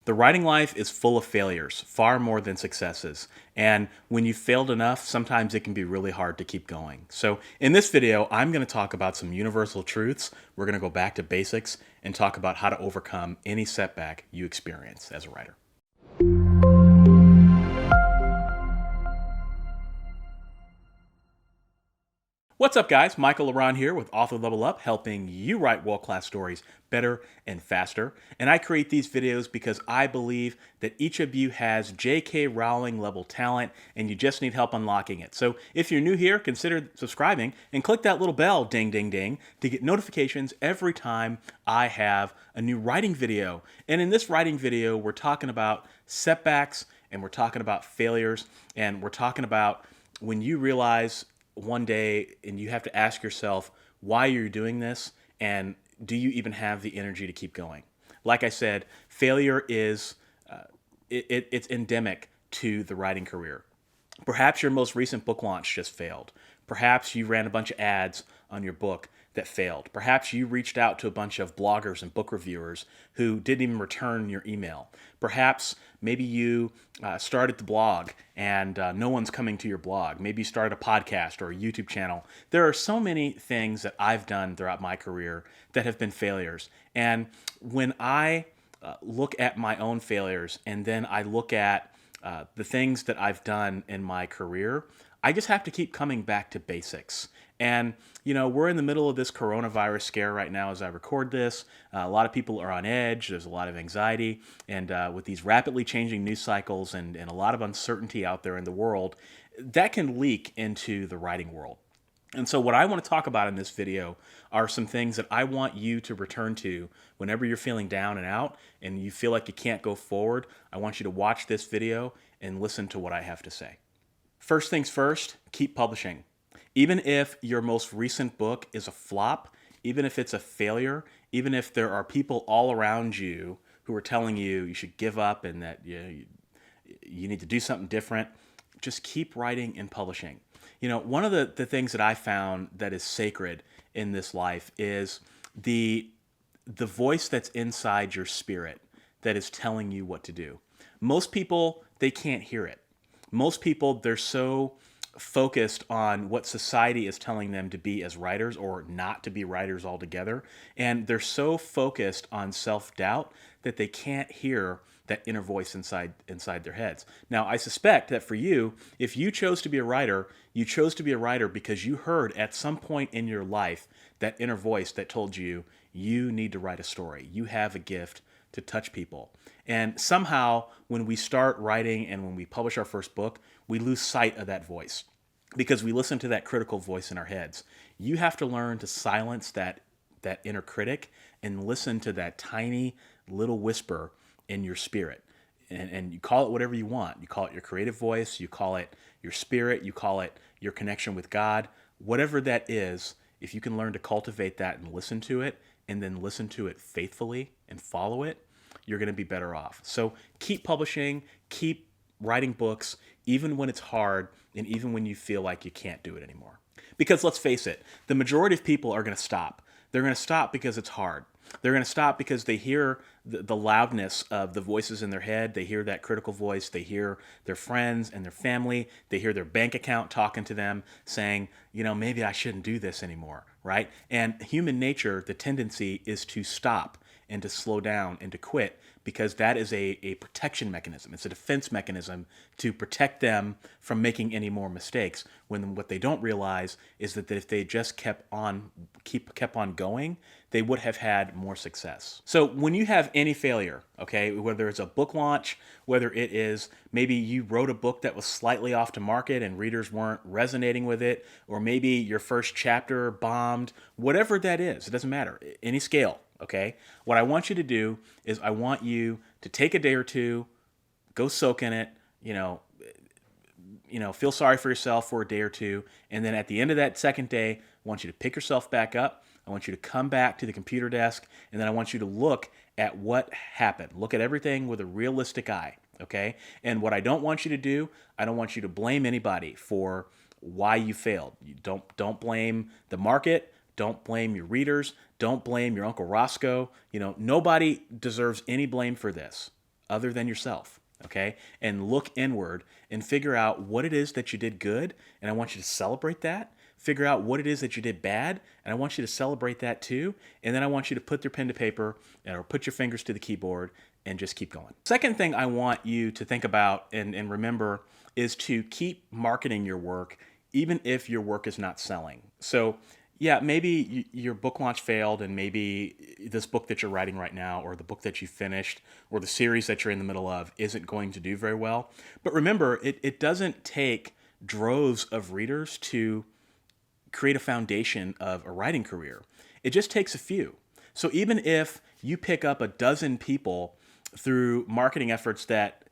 The writing life is full of failures, far more than successes. And when you've failed enough, sometimes it can be really hard to keep going. So in this video, I'm going to talk about some universal truths. We're going to go back to basics and talk about how to overcome any setback you experience as a writer. What's up, guys? Michael LeBron here with Author Level Up, helping you write world-class stories better and faster. And I create these videos because I believe that each of you has J.K. Rowling level talent and you just need help unlocking it. So if you're new here, consider subscribing and click that little bell, ding, ding, ding, to get notifications every time I have a new writing video. And in this writing video, we're talking about setbacks and we're talking about failures and we're talking about when you realize one day and you have to ask yourself why you're doing this and do you even have the energy to keep going. Like I said, failure is it's endemic to the writing career. Perhaps your most recent book launch just failed. Perhaps you ran a bunch of ads on your book that failed. Perhaps you reached out to a bunch of bloggers and book reviewers who didn't even return your email. Perhaps maybe you started the blog and no one's coming to your blog. Maybe you started a podcast or a YouTube channel. There are so many things that I've done throughout my career that have been failures. And when I look at my own failures and then I look at the things that I've done in my career, I just have to keep coming back to basics. And, you know, we're in the middle of this coronavirus scare right now as I record this. A lot of people are on edge. There's a lot of anxiety. And with these rapidly changing news cycles and a lot of uncertainty out there in the world, that can leak into the writing world. And so what I want to talk about in this video are some things that I want you to return to whenever you're feeling down and out and you feel like you can't go forward. I want you to watch this video and listen to what I have to say. First things first, keep publishing. Even if your most recent book is a flop, even if it's a failure, even if there are people all around you who are telling you you should give up and that you need to do something different, just keep writing and publishing. You know, one of the things that I found that is sacred in this life is the voice that's inside your spirit that is telling you what to do. Most people, they can't hear it. Most people, they're so focused on what society is telling them to be as writers or not to be writers altogether. And they're so focused on self-doubt that they can't hear that inner voice inside their heads. Now, I suspect that for you, if you chose to be a writer, you chose to be a writer because you heard at some point in your life that inner voice that told you, you need to write a story. You have a gift to touch people. And somehow, when we start writing and when we publish our first book, we lose sight of that voice because we listen to that critical voice in our heads. You have to learn to silence that inner critic and listen to that tiny little whisper in your spirit. And you call it whatever you want. You call it your creative voice, you call it your spirit, you call it your connection with God. Whatever that is, if you can learn to cultivate that and listen to it, and then listen to it faithfully and follow it, you're going to be better off. So keep publishing, keep writing books, even when it's hard and even when you feel like you can't do it anymore. Because let's face it, the majority of people are going to stop. They're going to stop because it's hard. They're going to stop because they hear the loudness of the voices in their head. They hear that critical voice. They hear their friends and their family. They hear their bank account talking to them saying, you know, maybe I shouldn't do this anymore, right? And human nature, the tendency is to stop and to slow down and to quit because that is a protection mechanism. It's a defense mechanism to protect them from making any more mistakes. When what they don't realize is that if they just kept on going, they would have had more success. So when you have any failure, okay, whether it's a book launch, whether it is maybe you wrote a book that was slightly off to market and readers weren't resonating with it, or maybe your first chapter bombed, whatever that is, it doesn't matter, any scale. Okay, what I want you to do is I want you to take a day or two, go soak in it, feel sorry for yourself for a day or two, and then at the end of that second day, I want you to pick yourself back up. I want you to come back to the computer desk, and then I want you to look at what happened. Look at everything with a realistic eye, okay? And what I don't want you to do, I don't want you to blame anybody for why you failed. You don't blame the market. Don't blame your readers. Don't blame your Uncle Roscoe. You know, nobody deserves any blame for this other than yourself, okay? And look inward and figure out what it is that you did good, and I want you to celebrate that. Figure out what it is that you did bad, and I want you to celebrate that too. And then I want you to put your pen to paper or put your fingers to the keyboard and just keep going. Second thing I want you to think about and remember is to keep marketing your work even if your work is not selling. So yeah, maybe your book launch failed, and maybe this book that you're writing right now, or the book that you finished, or the series that you're in the middle of isn't going to do very well. But remember, it doesn't take droves of readers to create a foundation of a writing career. It just takes a few. So even if you pick up a dozen people through marketing efforts that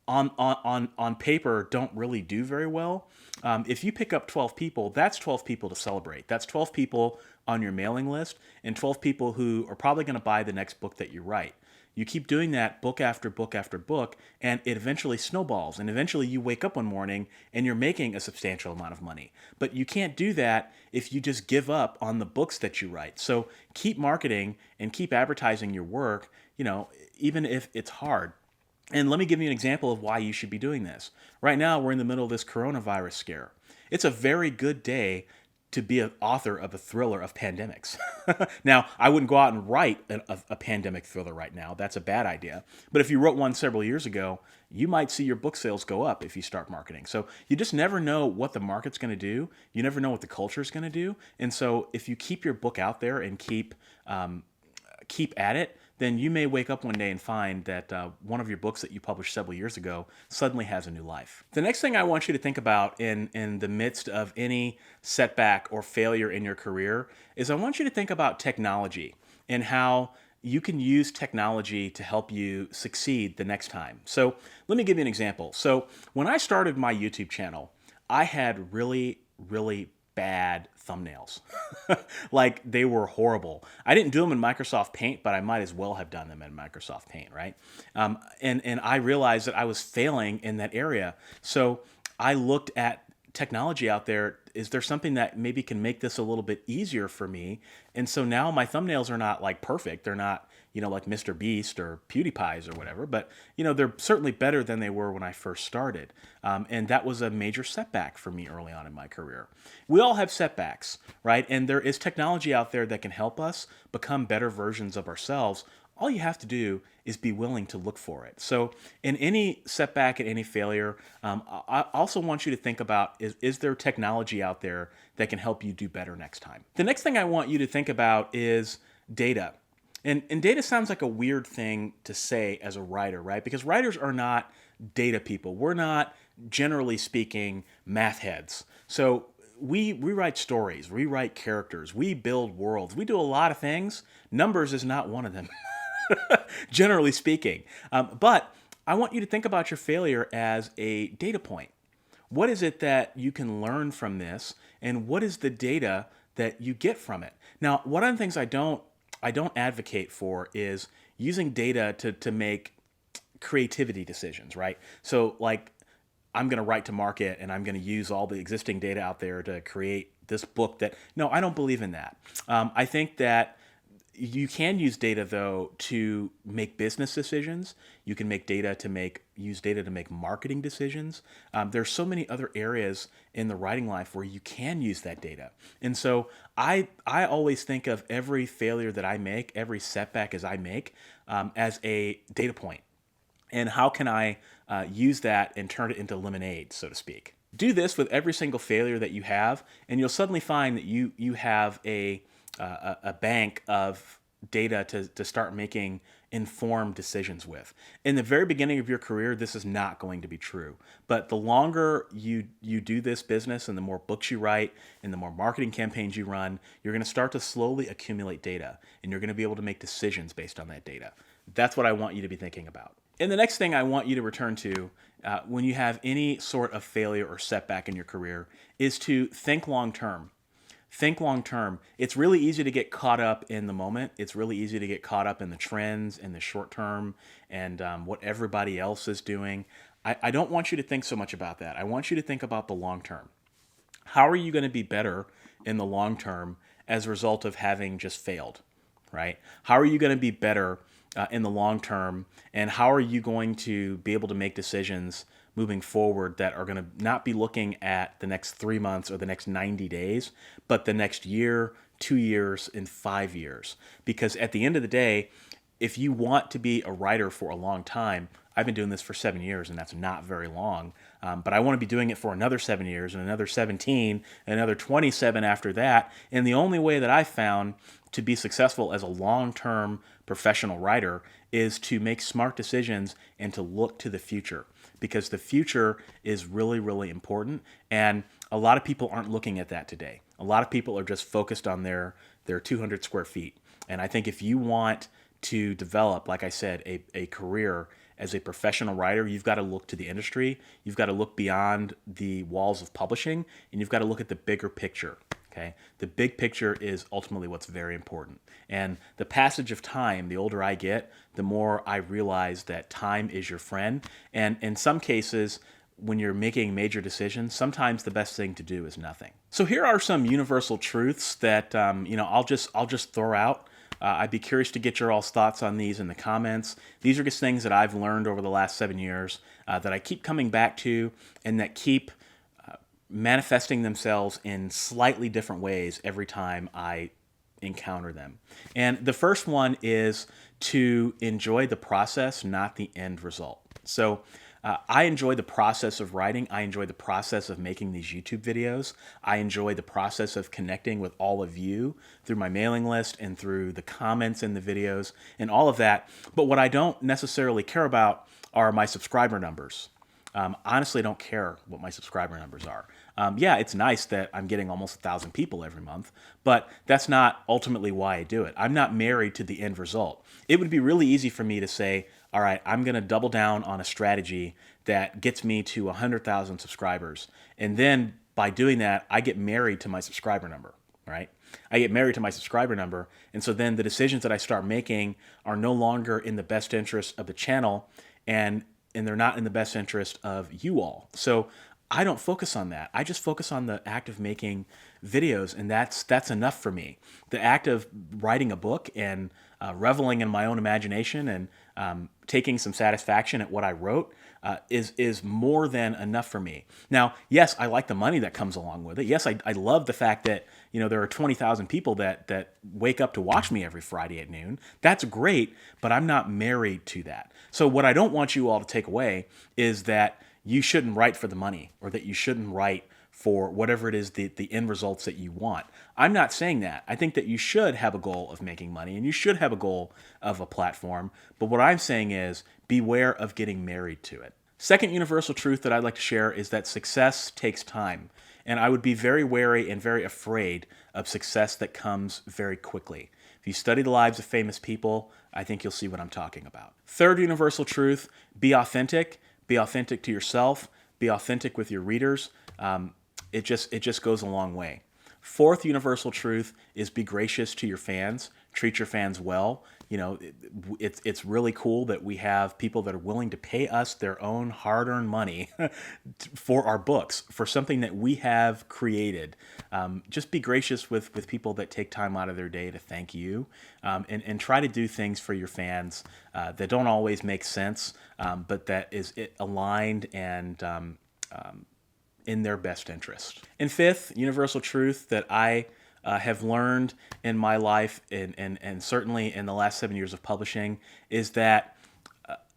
on paper don't really do very well, if you pick up 12 people, that's 12 people to celebrate. That's 12 people on your mailing list and 12 people who are probably going to buy the next book that you write. You keep doing that book after book after book, and it eventually snowballs. And eventually you wake up one morning and you're making a substantial amount of money. But you can't do that if you just give up on the books that you write. So keep marketing and keep advertising your work, even if it's hard. And let me give you an example of why you should be doing this. Right now, we're in the middle of this coronavirus scare. It's a very good day to be an author of a thriller of pandemics. Now, I wouldn't go out and write a pandemic thriller right now. That's a bad idea. But if you wrote one several years ago, you might see your book sales go up if you start marketing. So you just never know what the market's going to do. You never know what the culture is going to do. And so if you keep your book out there and keep at it, then you may wake up one day and find that one of your books that you published several years ago suddenly has a new life. The next thing I want you to think about in the midst of any setback or failure in your career is I want you to think about technology and how you can use technology to help you succeed the next time. So let me give you an example. So when I started my YouTube channel, I had really, really bad thumbnails. Like, they were horrible. I didn't do them in Microsoft Paint, but I might as well have done them in Microsoft Paint, right? And I realized that I was failing in that area. So I looked at technology out there. Is there something that maybe can make this a little bit easier for me? And so now my thumbnails are not like perfect. They're not, like Mr. Beast or PewDiePie's or whatever, but they're certainly better than they were when I first started. And that was a major setback for me early on in my career. We all have setbacks, right? And there is technology out there that can help us become better versions of ourselves. All you have to do is be willing to look for it. So in any setback and any failure, I also want you to think about, is there technology out there that can help you do better next time? The next thing I want you to think about is data. And data sounds like a weird thing to say as a writer, right? Because writers are not data people. We're not, generally speaking, math heads. So we write stories, we write characters, we build worlds. We do a lot of things. Numbers is not one of them. Generally speaking. But I want you to think about your failure as a data point. What is it that you can learn from this, and what is the data that you get from it? Now, one of the things I don't advocate for is using data to make creativity decisions, right? So like, I'm going to write to market and I'm going to use all the existing data out there to create this book no, I don't believe in that. I think that you can use data, though, to make business decisions. You can use data to make marketing decisions. There's so many other areas in the writing life where you can use that data. And so I always think of every failure that I make, every setback as I make, as a data point. And how can I use that and turn it into lemonade, so to speak? Do this with every single failure that you have, and you'll suddenly find that you have a bank of data to start making informed decisions with. In the very beginning of your career, this is not going to be true. But the longer you do this business and the more books you write and the more marketing campaigns you run, you're going to start to slowly accumulate data, and you're going to be able to make decisions based on that data. That's what I want you to be thinking about. And the next thing I want you to return to when you have any sort of failure or setback in your career is to think long term. Think long term. It's really easy to get caught up in the moment. It's really easy to get caught up in the trends in the short term and what everybody else is doing. I don't want you to think so much about that. I want you to think about the long term. How are you going to be better in the long term as a result of having just failed, right? How are you going to be better in the long term, and how are you going to be able to make decisions moving forward that are going to not be looking at the next 3 months or the next 90 days, but the next year, 2 years, and 5 years. Because at the end of the day, if you want to be a writer for a long time, I've been doing this for 7 years, and that's not very long. But I want to be doing it for another 7 years, and another 17, and another 27 after that. And the only way that I've found to be successful as a long-term professional writer is to make smart decisions and to look to the future, because the future is really, really important. And a lot of people aren't looking at that today. A lot of people are just focused on their 200 square feet. And I think if you want to develop, like I said, a career as a professional writer, you've got to look to the industry. You've got to look beyond the walls of publishing, and you've got to look at the bigger picture. Okay, the big picture is ultimately what's very important. And the passage of time, the older I get, the more I realize that time is your friend. And in some cases, when you're making major decisions, sometimes the best thing to do is nothing. So here are some universal truths that I'll just throw out. I'd be curious to get your all's thoughts on these in the comments. These are just things that I've learned over the last 7 years that I keep coming back to, and that keep manifesting themselves in slightly different ways every time I encounter them. And the first one is to enjoy the process, not the end result. So I enjoy the process of writing. I enjoy the process of making these YouTube videos. I enjoy the process of connecting with all of you through my mailing list and through the comments in the videos and all of that. But what I don't necessarily care about are my subscriber numbers. Honestly, I don't care what my subscriber numbers are. Yeah, it's nice that I'm getting almost 1,000 people every month, but that's not ultimately why I do it. I'm not married to the end result. It would be really easy for me to say, all right, I'm going to double down on a strategy that gets me to 100,000 subscribers. And then by doing that, I get married to my subscriber number, right? I get married to my subscriber number. And so then the decisions that I start making are no longer in the best interest of the channel, and they're not in the best interest of you all. So I don't focus on that. I just focus on the act of making videos, and that's enough for me. The act of writing a book and reveling in my own imagination and taking some satisfaction at what I wrote is more than enough for me. Now, yes, I like the money that comes along with it. Yes, I love the fact that there are 20,000 people that wake up to watch me every Friday at noon. That's great, but I'm not married to that. So what I don't want you all to take away is that you shouldn't write for the money, or that you shouldn't write for whatever it is the end results that you want. I'm not saying that. I think that you should have a goal of making money, and you should have a goal of a platform. But what I'm saying is beware of getting married to it. Second universal truth that I'd like to share is that success takes time. And I would be very wary and very afraid of success that comes very quickly. If you study the lives of famous people, I think you'll see what I'm talking about. Third universal truth, be authentic. Be authentic to yourself. Be authentic with your readers. It just goes a long way. Fourth universal truth is be gracious to your fans. Treat your fans well. It's really cool that we have people that are willing to pay us their own hard-earned money for our books, for something that we have created. Just be gracious with people that take time out of their day to thank you, and try to do things for your fans that don't always make sense, but that is aligned and in their best interest. And fifth, universal truth that I have learned in my life, and certainly in the last 7 years of publishing, is that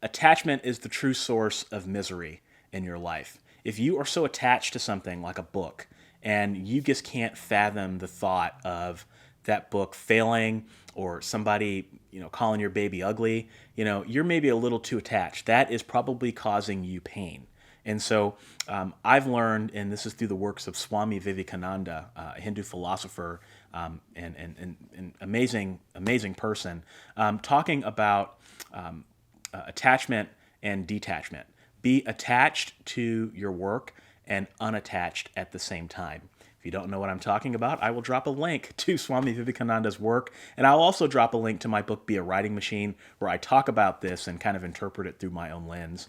attachment is the true source of misery in your life. If you are so attached to something like a book, and you just can't fathom the thought of that book failing, or somebody calling your baby ugly, you're maybe a little too attached. That is probably causing you pain. And so I've learned, and this is through the works of Swami Vivekananda, a Hindu philosopher and amazing person, talking about attachment and detachment. Be attached to your work and unattached at the same time. If you don't know what I'm talking about, I will drop a link to Swami Vivekananda's work, and I'll also drop a link to my book, Be a Writing Machine, where I talk about this and kind of interpret it through my own lens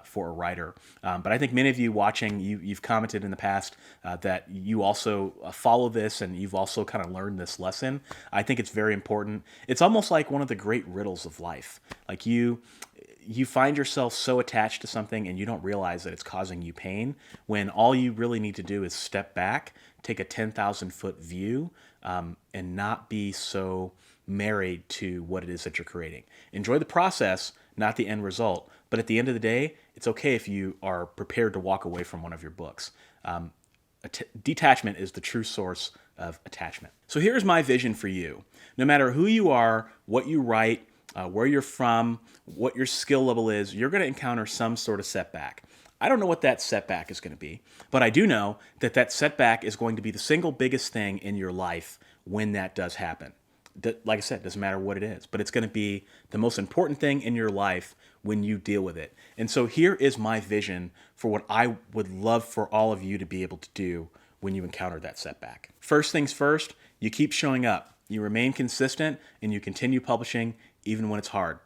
for a writer. But I think many of you watching, you've commented in the past that you also follow this and you've also kind of learned this lesson. I think it's very important. It's almost like one of the great riddles of life. Like you find yourself so attached to something and you don't realize that it's causing you pain, when all you really need to do is step back, take a 10,000-foot view, and not be so married to what it is that you're creating. Enjoy the process, not the end result. But at the end of the day, it's okay if you are prepared to walk away from one of your books. Detachment is the true source of attachment. So here's my vision for you. No matter who you are, what you write, where you're from, what your skill level is, you're going to encounter some sort of setback. I don't know what that setback is going to be, but I do know that that setback is going to be the single biggest thing in your life when that does happen. Like I said, it doesn't matter what it is, but it's going to be the most important thing in your life when you deal with it. And so here is my vision for what I would love for all of you to be able to do when you encounter that setback. First things first, you keep showing up. You remain consistent and you continue publishing even when it's hard.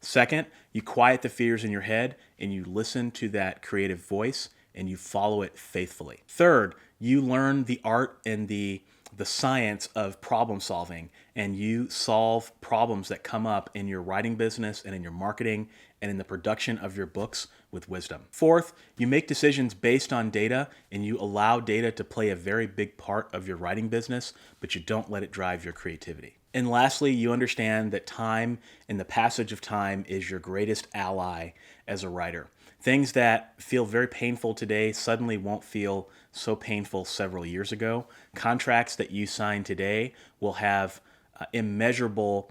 Second, you quiet the fears in your head and you listen to that creative voice and you follow it faithfully. Third, you learn the art and the science of problem solving, and you solve problems that come up in your writing business and in your marketing and in the production of your books with wisdom. Fourth, you make decisions based on data and you allow data to play a very big part of your writing business, but you don't let it drive your creativity. And lastly, you understand that time and the passage of time is your greatest ally as a writer. Things that feel very painful today suddenly won't feel so painful several years ago. Contracts that you sign today will have immeasurable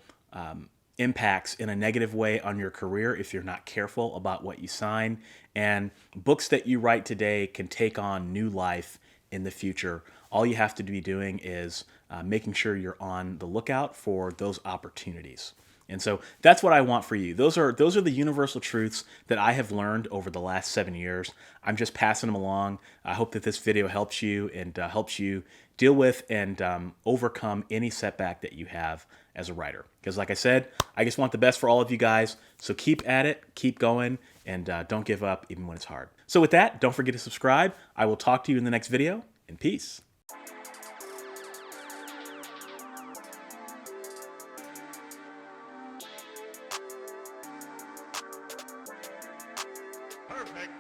impacts in a negative way on your career if you're not careful about what you sign. And books that you write today can take on new life in the future. All you have to be doing is making sure you're on the lookout for those opportunities. And so that's what I want for you. Those are the universal truths that I have learned over the last 7 years. I'm just passing them along. I hope that this video helps you and helps you deal with and overcome any setback that you have as a writer. Because like I said, I just want the best for all of you guys. So keep at it, keep going, and don't give up even when it's hard. So with that, don't forget to subscribe. I will talk to you in the next video, and peace. Perfect.